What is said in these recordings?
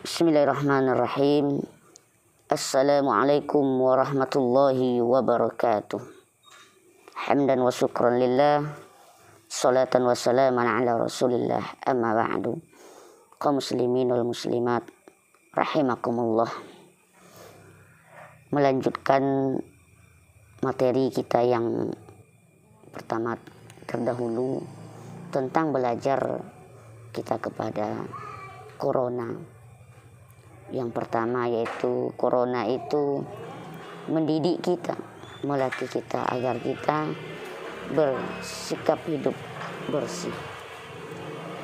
Bismillahirrahmanirrahim. Assalamualaikum warahmatullahi wabarakatuh. Hamdan wa syukran lillah, salatan wa salaman ala rasulillah, amma ba'du. Kaum muslimin wal muslimat rahimakumullah. Melanjutkan materi kita yang pertama terdahulu tentang belajar kita kepada corona. Yang pertama yaitu corona itu mendidik kita, melatih kita agar kita bersikap hidup bersih.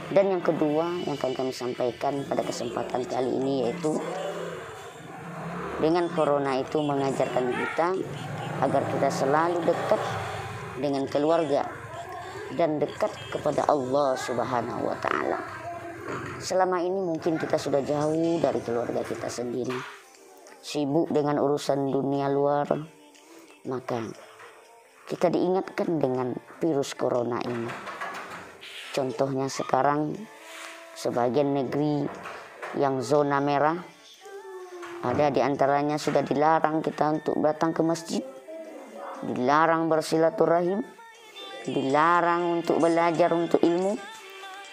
Dan yang kedua yang akan kami sampaikan pada kesempatan kali ini yaitu dengan corona itu mengajarkan kita agar kita selalu dekat dengan keluarga dan dekat kepada Allah Subhanahu wa Ta'ala. Selama ini mungkin kita sudah jauh dari keluarga kita sendiri, sibuk dengan urusan dunia luar, maka kita diingatkan dengan virus corona ini. Contohnya sekarang sebagian negeri yang zona merah, ada di antaranya sudah dilarang kita untuk datang ke masjid, dilarang bersilaturahim, dilarang untuk belajar untuk ilmu,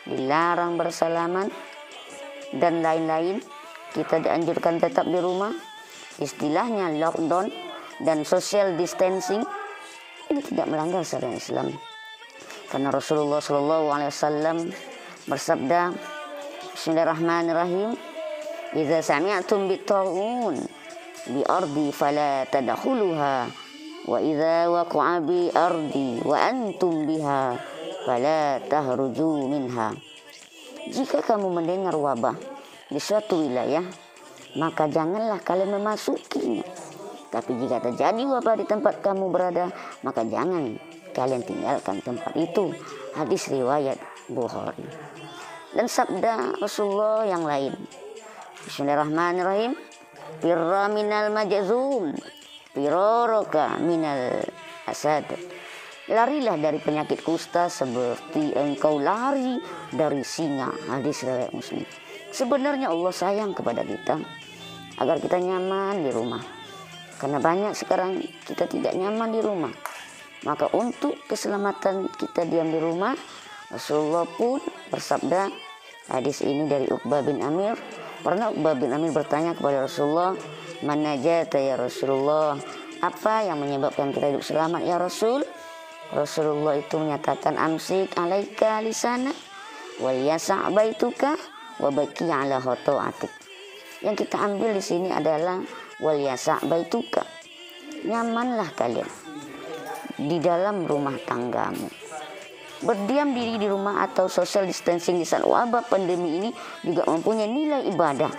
dilarang bersalaman dan lain-lain. Kita dianjurkan tetap di rumah, istilahnya lockdown dan social distancing. Ini tidak melanggar syariat Islam, karena Rasulullah SAW bersabda, Bismillahirrahmanirrahim, idza sami'tum bit-ta'un bi ardi fala tadkhuluha wa idza waqa'a bi ardi wa antum biha fala tahruju minha. Jika kamu mendengar wabah di suatu wilayah, maka janganlah kalian memasukinya. Tapi jika terjadi wabah di tempat kamu berada, maka jangan kalian tinggalkan tempat itu. Hadis riwayat Bukhari. Dan sabda Rasulullah yang lain, Bismillahirrahmanirrahim, firra minal majzum, firaraka minal asad. Larilah dari penyakit kusta seperti engkau lari dari singa. Hadis riwayat Muslim. Sebenarnya Allah sayang kepada kita agar kita nyaman di rumah. Karena banyak sekarang kita tidak nyaman di rumah. Maka untuk keselamatan kita diam di rumah, Rasulullah pun bersabda, hadis ini dari Uqbah bin Amir. Pernah Uqbah bin Amir bertanya kepada Rasulullah, man najata ya Rasulullah, apa yang menyebabkan kita hidup selamat ya Rasul? Rasulullah itu menyatakan, amsik alaika lisana wal yasa' baituka wa baki ala khotoatik. Yang kita ambil di sini adalah wal yasa' baituka, nyamanlah kalian di dalam rumah tanggamu. Berdiam diri di rumah atau social distancing di saat wabah pandemi ini juga mempunyai nilai ibadah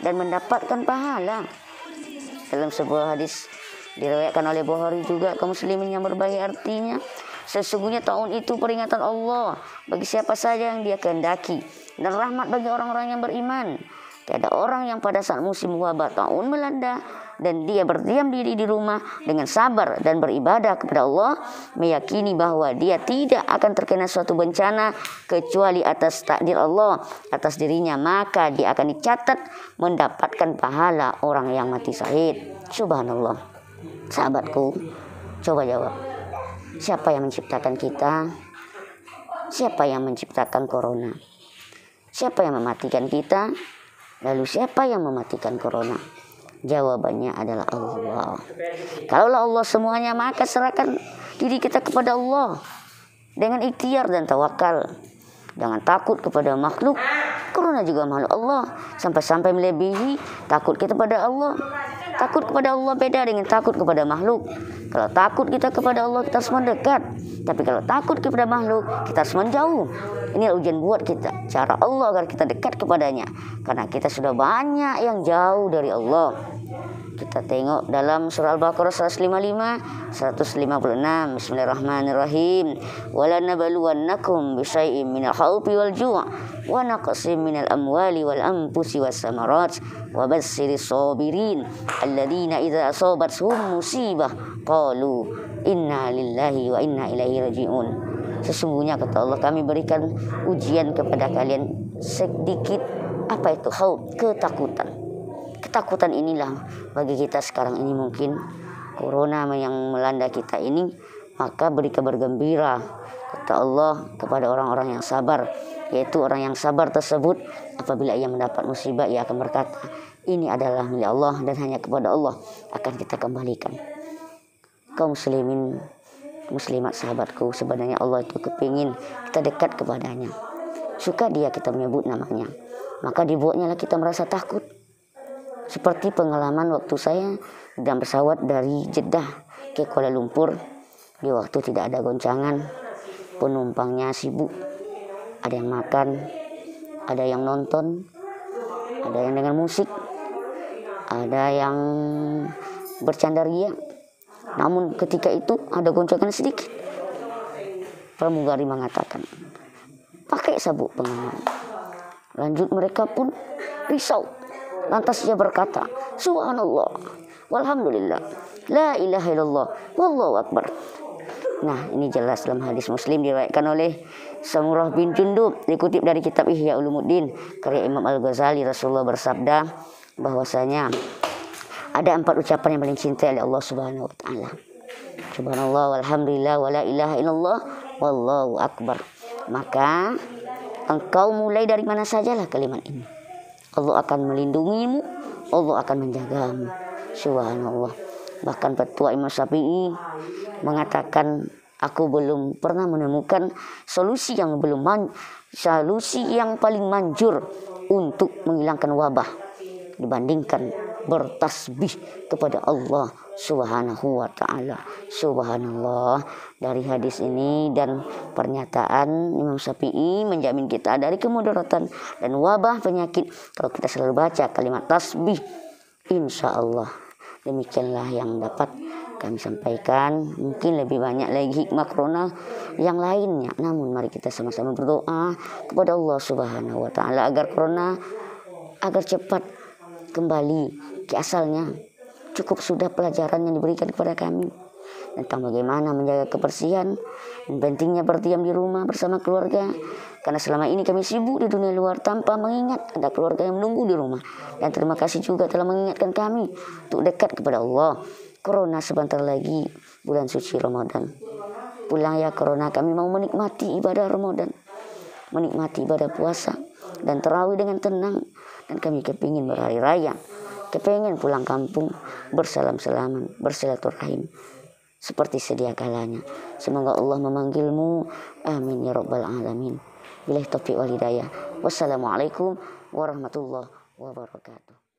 dan mendapatkan pahala. Dalam sebuah hadis diriwayatkan oleh Bukhari juga, kaum muslimin yang berbahagia, artinya sesungguhnya tahun itu peringatan Allah bagi siapa saja yang dia kehendaki dan rahmat bagi orang-orang yang beriman. Tiada orang yang pada saat musim wabah tahun melanda dan dia berdiam diri di rumah dengan sabar dan beribadah kepada Allah, meyakini bahwa dia tidak akan terkena suatu bencana kecuali atas takdir Allah atas dirinya, maka dia akan dicatat mendapatkan pahala orang yang mati syahid. Subhanallah. Sahabatku, coba jawab. Siapa yang menciptakan kita? Siapa yang menciptakan corona? Siapa yang mematikan kita? Lalu siapa yang mematikan corona? Jawabannya adalah Allah. Kalaulah Allah semuanya, maka serahkan diri kita kepada Allah dengan ikhtiar dan tawakal. Jangan takut kepada makhluk. Corona juga makhluk Allah. Sampai-sampai melebihi takut kita pada Allah. Takut kepada Allah beda dengan takut kepada makhluk. Kalau takut kita kepada Allah, kita harus mendekat. Tapi kalau takut kepada makhluk, kita harus menjauh. Ini ujian buat kita, cara Allah agar kita dekat kepadanya. Karena kita sudah banyak yang jauh dari Allah. Kita tengok dalam surah Al-Baqarah 155, 156. Bismillahirrahmanirrahim. Wala nabluwannakum bisyai'im minal khawfi wal ju' wa naqsim minal amwali wal anfusi was samarat wa bassiris sabirin alladzina idza asabathum musibah qalu inna lillahi wa inna ilaihi raji'un. Sesungguhnya kata Allah, kami berikan ujian kepada kalian sedikit Apa itu khauf? Ketakutan. Ketakutan inilah bagi kita sekarang ini mungkin corona yang melanda kita ini, maka beri kabar gembira kata Allah kepada orang-orang yang sabar, yaitu orang yang sabar tersebut apabila ia mendapat musibah ia akan berkata, ini adalah milik Allah dan hanya kepada Allah akan kita kembalikan. Kaum muslimin muslimat sahabatku, sebenarnya Allah itu kepingin kita dekat kepadanya. Suka dia kita menyebut namanya, maka dibuatnya lah kita merasa takut. Seperti pengalaman waktu saya dalam pesawat dari Jeddah ke Kuala Lumpur, di waktu tidak ada goncangan, penumpangnya sibuk, ada yang makan, ada yang nonton, ada yang dengan musik, ada yang bercanda ria. Namun ketika itu ada goncangan sedikit, pramugari mengatakan, pakai sabuk pengaman. Lanjut mereka pun risau. Lantas dia berkata, subhanallah, walhamdulillah, la ilaha illallah, wallahu akbar. Nah, ini jelas dalam hadis Muslim diriwayatkan oleh Samurah bin Jundub, dikutip dari kitab Ihya Ulumuddin karya Imam Al-Ghazali. Rasulullah bersabda bahwasanya ada 4 ucapan yang paling cinta oleh Allah Subhanahu wa taala. Subhanallah, walhamdulillah, wala ilaha illallah, wallahu akbar. Maka engkau mulai dari mana sajalah kalimat ini, Allah akan melindungimu, Allah akan menjagamu. Subhanallah. Bahkan petua Imam Syafi'i mengatakan, aku belum pernah menemukan solusi yang paling manjur untuk menghilangkan wabah dibandingkan bertasbih kepada Allah Subhanahu wa taala. Subhanallah. Dari hadis ini dan pernyataan Imam Syafi'i menjamin kita dari kemudaratan dan wabah penyakit kalau kita selalu baca kalimat tasbih, insya Allah. Demikianlah yang dapat kami sampaikan. Mungkin lebih banyak lagi hikmah corona yang lainnya, namun mari kita sama-sama berdoa kepada Allah Subhanahu wa taala agar corona agar cepat kembali ke asalnya. Cukup sudah pelajaran yang diberikan kepada kami tentang bagaimana menjaga kebersihan dan pentingnya berdiam di rumah bersama keluarga, karena selama ini kami sibuk di dunia luar tanpa mengingat ada keluarga yang menunggu di rumah. Dan terima kasih juga telah mengingatkan kami untuk dekat kepada Allah. Corona sebentar lagi bulan suci Ramadan. Pulang ya corona, kami mau menikmati ibadah Ramadan, menikmati ibadah puasa dan tarawih dengan tenang. Dan kami kepingin berhari raya, kepingin pulang kampung bersalam-salaman, bersilaturahim seperti sedia kalanya. Semoga Allah memanggilmu. Amin ya rabbal alamin. Billahi taufiq wal hidayah. Wassalamualaikum warahmatullahi wabarakatuh.